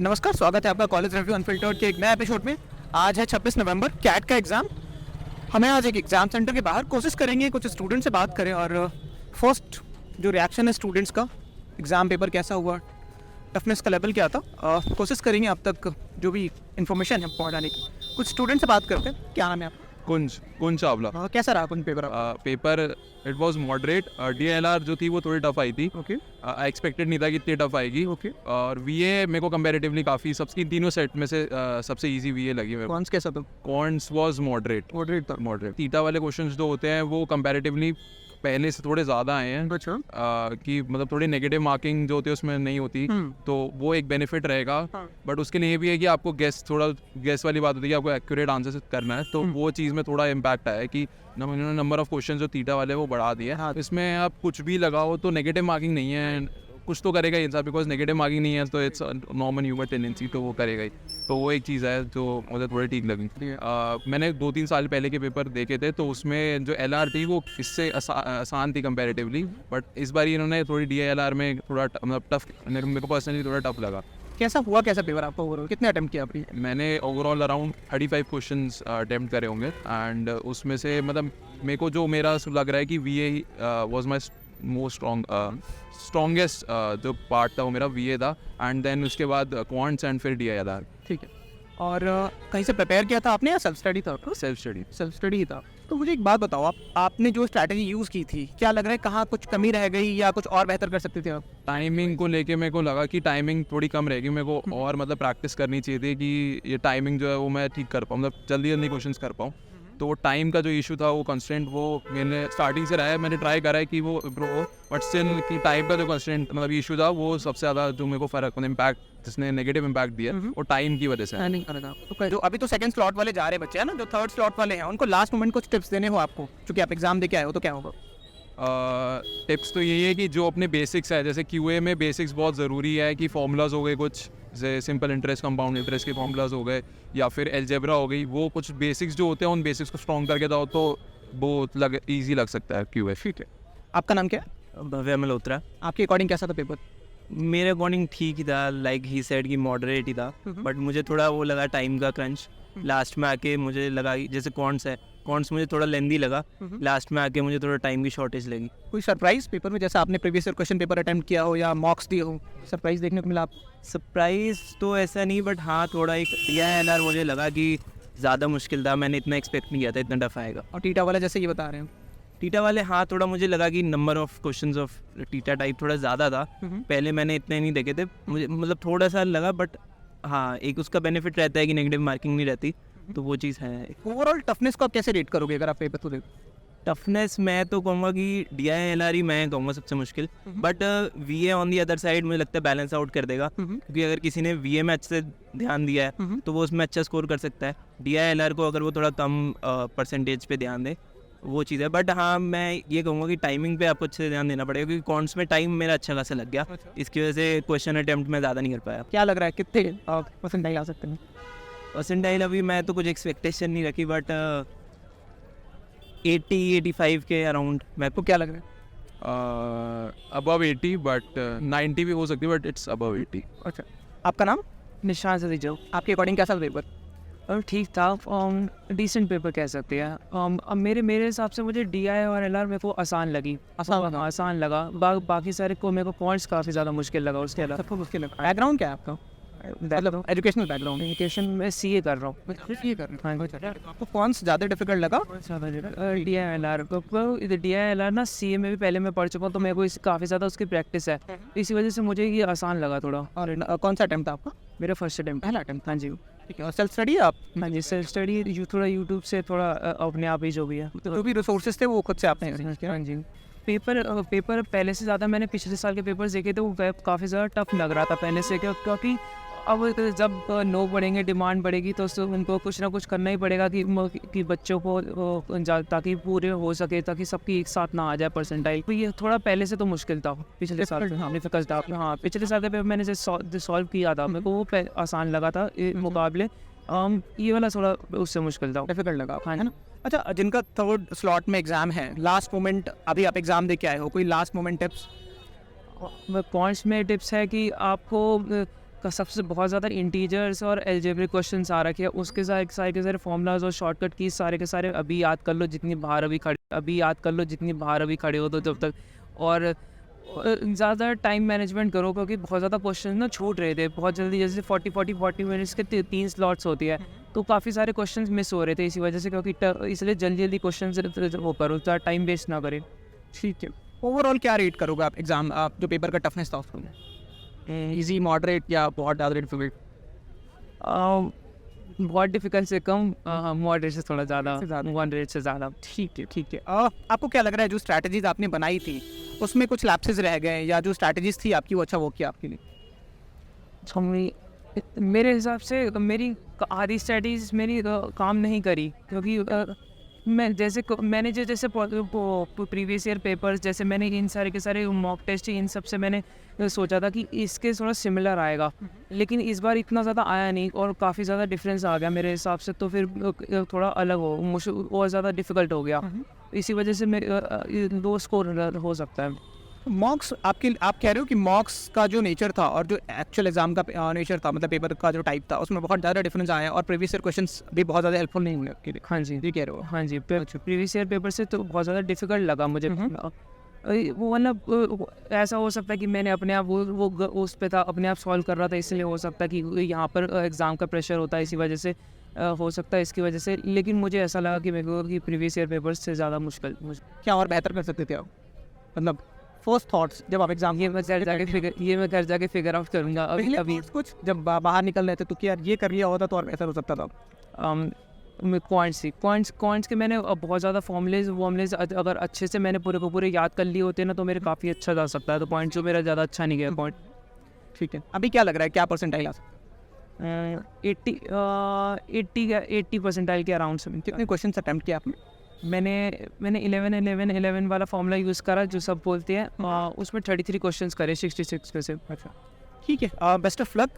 नमस्कार, स्वागत है आपका कॉलेज रिव्यू अनफिल्टर्ड के एक नए एपिसोड में। आज है 26 नवंबर, कैट का एग्ज़ाम। हमें आज एक एग्ज़ाम सेंटर के बाहर कोशिश करेंगे कुछ स्टूडेंट से बात करें और फर्स्ट जो रिएक्शन है स्टूडेंट्स का, एग्ज़ाम पेपर कैसा हुआ, टफनेस का लेवल क्या था, कोशिश करेंगे अब तक जो भी इन्फॉर्मेशन है पहुँचाने की। कुछ स्टूडेंट से बात करते हैं। क्या नाम है आपका? कुंज चावला। कैसा रहा Kunj paper? Paper it was moderate. DLR जो थी वो थोड़ी टफ आई थी। ओके आई एक्सपेक्टेड नहीं था कि इतनी टफ आएगी। ओके। और VA मेरे को कंपैरेटिवली काफ़ी सबकी तीनों सेट में से सबसे इजी VA लगी मेरे को। कौन कैसा था? Cons was moderate. मॉडरेट था। मॉडरेट थीटा वाले क्वेश्चंस जो होते हैं वो कंपैरेटिवली पहले से थोड़े ज़्यादा आए हैं। अच्छा। कि मतलब थोड़ी नेगेटिव मार्किंग जो होती है उसमें नहीं होती, तो वो एक बेनिफिट रहेगा। बट उसके लिए ये भी है कि आपको गेस वाली बात होती है कि आपको एक्यूरेट आंसर करना है, तो वो चीज़ में थोड़ा इम्पैक्ट आया है कि इन्होंने नंबर ऑफ क्वेश्चन जो थीटा वाले वो बढ़ा दिए। इसमें आप कुछ भी लगाओ तो नेगेटिव मार्किंग नहीं है, कुछ तो करेगा इंसान, बिकॉज नेगेटिव मार्किंग नहीं है तो इट्स नॉर्मल ह्यूमन टेंडेंसी, तो वो करेगा ही। तो वो एक चीज़ है जो मुझे थोड़ी ठीक लगी। मैंने 2-3 साल पहले के पेपर देखे थे, तो उसमें जो LR थी वो इससे आसान थी कंपैरेटिवली, बट इस बार इन्होंने थोड़ी DLR में थोड़ा मतलब टफ, मेरे को पर्सनली थोड़ा टफ लगा। कैसा हुआ कैसा पेपर आपका ओवरऑल? कितने अटेम्प्ट किया आपने? मैंने ओवरऑल अराउंड 35 क्वेश्चंस अटेम्प्ट करे होंगे, एंड उसमें से मतलब मेरे को जो मेरा लग रहा है कि VA was my most strongest जो पार्ट था वो मेरा VA था, एंड देन उसके बाद क्वांट्स एंड फिर DLR। ठीक है। और कहीं से प्रिपेयर किया था आपने या सेल्फ स्टडी था? Self study. सेल्फ स्टडी ही था। तो मुझे एक बात बताओ, आपने जो स्ट्रैटेजी यूज़ की थी, क्या लग रहा है कहाँ कुछ कमी रह गई या कुछ और बेहतर कर सकते थे आप? टाइमिंग को लेके मेरे को लगा कि टाइमिंग थोड़ी कम रहेगी, मेरे को और मतलब प्रैक्टिस करनी चाहिए थी कि ये टाइमिंग जो है वो मैं ठीक कर पाऊँ, मतलब जल्दी जल्दी क्वेश्चंस कर पाऊँ। तो वो टाइम का जो इशू था वो कंस्ट्रेंट वो मैंने स्टार्टिंग से रहा है, मैंने ट्राई करा है कि वो इम्प्रूव हो, बट स्टिल कि टाइम का जो कंस्ट्रेंट मतलब इशू था वो सबसे ज़्यादा जो मेरे को फ़र्क इम्पैक्ट जिसने नेगेटिव इम्पैक्ट दिया वो टाइम की वजह से। नहीं करेगा तो जो अभी तो सेकंड स्लॉट वाले जा रहे बच्चे हैं ना, जो थर्ड स्लॉट वाले हैं, उनको लास्ट मोमेंट कुछ टिप्स देने हो आपको, क्योंकि आप एग्जाम दे के आए हो, तो क्या होगा? टिप्स तो यही है कि जो अपने बेसिक्स है, जैसे QA में बेसिक्स बहुत ज़रूरी है कि फॉर्मूलाज हो गए कुछ, जैसे सिंपल इंटरेस्ट, कंपाउंड इंटरेस्ट के फॉर्मूलाज हो गए, या फिर एलजेब्रा हो गई, वो कुछ बेसिक्स जो होते हैं उन बेसिक्स को स्ट्रॉन्ग करके दो तो वो ईजी लग सकता है QA। ठीक है। आपका नाम क्या है? भव्य मल्होत्रा। आपके अकॉर्डिंग कैसा था पेपर? मेरे अकॉर्डिंग ठीक ही था, लाइक ही सेड की मॉडरेट ही था, बट मुझे थोड़ा वो लगा टाइम का क्रंच लास्ट में आके। मुझे लगा जैसे कॉन्ट्स मुझे थोड़ा लेंदी लगा, लास्ट में आके मुझे थोड़ा टाइम की शॉर्टेज लगी। कोई सरप्राइज पेपर में, जैसा आपने previous year question paper attempt किया हो या मॉक्स दिए हो, सरप्राइज देखने को मिला आपको? सरप्राइज तो ऐसा नहीं, बट हाँ थोड़ा एक DLR मुझे लगा कि ज़्यादा मुश्किल था, मैंने इतना एक्सपेक्ट नहीं किया था इतना टफ आएगा। और टीटा वाला जैसे ये बता रहे हैं, टीटा वाले हाँ थोड़ा मुझे लगा कि number of questions of theta type थोड़ा ज़्यादा था, पहले मैंने इतने नहीं देखे थे, मुझे मतलब थोड़ा सा लगा, बट हाँ एक उसका बेनिफिट रहता है कि नेगेटिव मार्किंग नहीं रहती, तो वो चीज़ है। ओवरऑल टफनेस को आप कैसे रेट करोगे अगर आप पेपर तो देखो? टफनेस मैं तो कहूँगा कि DLR ही मैं कहूँगा सबसे मुश्किल, but VA on the other side मुझे लगता है बैलेंस आउट कर देगा, क्योंकि अगर किसी ने VA में अच्छे से ध्यान दिया है तो वो उसमें अच्छा स्कोर कर सकता है। DLR को अगर वो थोड़ा कम परसेंटेज पे ध्यान दे, वो चीज़ है। बट हाँ मैं ये कहूँगा कि टाइमिंग पे आपको अच्छे से ध्यान देना पड़ेगा, क्योंकि कॉन्ट्स में टाइम मेरा अच्छा खासा लग गया, इसकी वजह से क्वेश्चन अटेम्प्ट में ज़्यादा नहीं कर पाया। क्या लग रहा है कितने परसेंटाइल आ सकते हैं? परसेंटाइल अभी मैं तो कुछ एक्सपेक्टेशन नहीं रखी, बट 80-85 के अराउंड। मैं तो क्या लग रहा है? अबव 80, बट 90 भी हो सकती है, बट इट्स अबव 80। अच्छा। आपका नाम? निशान से दीजिए। आपके अकॉर्डिंग कैसा पेपर? और ठीक था, डिसेंट पेपर कह सकते हैं। अब मेरे हिसाब से मुझे DI और LR मेरे को आसान लगी। आसान लगा। बाकी सारे को मेरे को पॉइंट्स काफ़ी ज़्यादा मुश्किल लगा। उसके अलावा सबको मुश्किल लगा। बैकग्राउंड क्या है आपका? मतलब एजुकेशनल बैकग्राउंड? एजुकेशन में CA कर रहा हूँ। ये कर रहे हैं। आपको कौन सा ज़्यादा डिफिकल्ट लगा? DI LR DI LR ना CA में भी पहले मैं पढ़ चुका हूँ, तो मेरे को काफ़ी ज़्यादा उसकी प्रैक्टिस है, इसी वजह से मुझे ये आसान लगा थोड़ा। और कौन सा अटेम्प्ट था आपका? मेरा फर्स्ट अटेम्प्ट। पहला अटेम्प्ट? हाँ जी। ठीक है। और सेल्फ स्टडी आप? हाँ जी, सेल्फ स्टडी थोड़ा यूट्यूब से थोड़ा अपने आप ही जो भी है, जो भी रिसोर्सेज थे वो खुद से आपने? हाँ जी। पेपर पहले से ज़्यादा मैंने पिछले साल के पेपर्स देखे थे, वो काफ़ी ज़्यादा टफ लग रहा था पहले से, क्योंकि अब जब लोग बढ़ेंगे, डिमांड बढ़ेगी, तो उनको कुछ ना कुछ करना ही पड़ेगा कि बच्चों को ताकि पूरे हो सके, ताकि सबकी एक साथ ना आ जाए परसेंटाइल। तो ये थोड़ा पहले से तो मुश्किल था पिछले साल। हाँ, पिछले साल का पेपर मैंने जो सॉल्व किया था, मेरे को वो आसान लगा था मुकाबले। ये वाला थोड़ा उससे मुश्किल था, डिफिकल्ट लगा। हाँ, है ना। अच्छा, जिनका थर्ड स्लॉट में एग्जाम है, लास्ट मोमेंट अभी आप एग्जाम दे के आए हो, कोई लास्ट मोमेंट टिप्स? पॉइंट्स में टिप्स है कि आपको का सबसे बहुत ज़्यादा इंटीजर्स और एल्जेब्रिक क्वेश्चंस आ रखे हैं, उसके सारे के सारे फॉर्मूलाज और शॉर्टकट कीज सारे के सारे अभी याद कर लो जितनी बाहर अभी खड़े हो तो जब तक। और ज़्यादा टाइम मैनेजमेंट करो, क्योंकि बहुत ज़्यादा क्वेश्चन ना छूट रहे थे बहुत जल्दी, जैसे 40 मिनट्स के 3 स्लॉट्स होती है, तो काफ़ी सारे क्वेश्चंस मिस हो रहे थे इसी वजह से, क्योंकि इसलिए जल्दी क्वेश्चन वो करो, ज़्यादा टाइम वेस्ट ना करें। ठीक है, ओवरऑल क्या रेट करोगे आप एग्ज़ाम, आप जो पेपर का टफनेस था उसमें, इजी, मॉडरेट या बहुत ज़्यादा डिफिकल्ट? बहुत डिफिकल्ट से कम, मॉडरेट से थोड़ा ज़्यादा, मॉडरेट से ज़्यादा। ठीक है, ठीक है। आपको क्या लग रहा है जो स्ट्रैटेजीज आपने बनाई थी उसमें कुछ लैप्सेस रह गए, या जो स्ट्रैटेजीज थी आपकी वो अच्छा वो किया आपके लिए? मेरे हिसाब से मेरी आधी स्ट्रैटेजीज मेरी काम नहीं करी, क्योंकि मैंने जैसे प्रीवियस ईयर पेपर्स, जैसे मैंने इन सारे के सारे मॉक टेस्ट इन सब से मैंने सोचा था कि इसके थोड़ा सिमिलर आएगा, लेकिन इस बार इतना ज़्यादा आया नहीं और काफ़ी ज़्यादा डिफरेंस आ गया मेरे हिसाब से, तो फिर थोड़ा अलग और ज़्यादा डिफ़िकल्ट हो गया, इसी वजह से लो स्कोर हो सकता है। मॉक्स आप कह रहे हो कि मॉक्स का जो नेचर था और जो एक्चुअल एग्जाम का नेचर था, मतलब पेपर का जो टाइप था, उसमें बहुत ज़्यादा डिफरेंस आया और प्रीवियस ईयर क्वेश्चंस भी बहुत ज़्यादा हेल्पफुल नहीं हुए आपके लिए? हाँ जी, ये कह रहे हो? हाँ जी, प्रीवियस ईयर पेपर से तो बहुत ज़्यादा डिफ़िकल्ट लगा मुझे। वो मतलब ऐसा हो सकता है कि मैंने अपने आप वो उस पे था, अपने आप सॉल्व कर रहा था, इसलिए हो सकता है कि यहाँ पर एग्ज़ाम का प्रेशर होता है, इसी वजह से हो सकता है इसकी वजह से, लेकिन मुझे ऐसा लगा कि मेरे को कि प्रीवियस ईयर पेपर से ज़्यादा मुश्किल क्या और बेहतर कर सकते थे आप, मतलब फर्स्ट थॉट्स जब आप एग्जाम? ये मैं घर जाके फिगर आउट करूँगा अभी कुछ जब बाहर निकल रहे थे तो क्या ये कर लिया होता तो और बेहतर हो सकता था? पॉइंट्स के मैंने बहुत ज़्यादा फॉर्मूलेज अगर अच्छे से मैंने पूरे को पूरे याद कर लिए होते ना तो मेरे काफ़ी अच्छा जा सकता है, तो पॉइंट जो मेरा ज़्यादा अच्छा नहीं गया पॉइंट। ठीक है, अभी क्या लग रहा है क्या परसेंटाइल आ सकता है? 80 परसेंटाइल के अराउंड से। कितने क्वेश्चन अटैम्प्ट किया आपने? मैंने 11 वाला फॉर्मूला यूज़ करा जो सब बोलते हैं, उसमें 33 क्वेश्चंस करे 66 में से। अच्छा, ठीक है, बेस्ट ऑफ लक।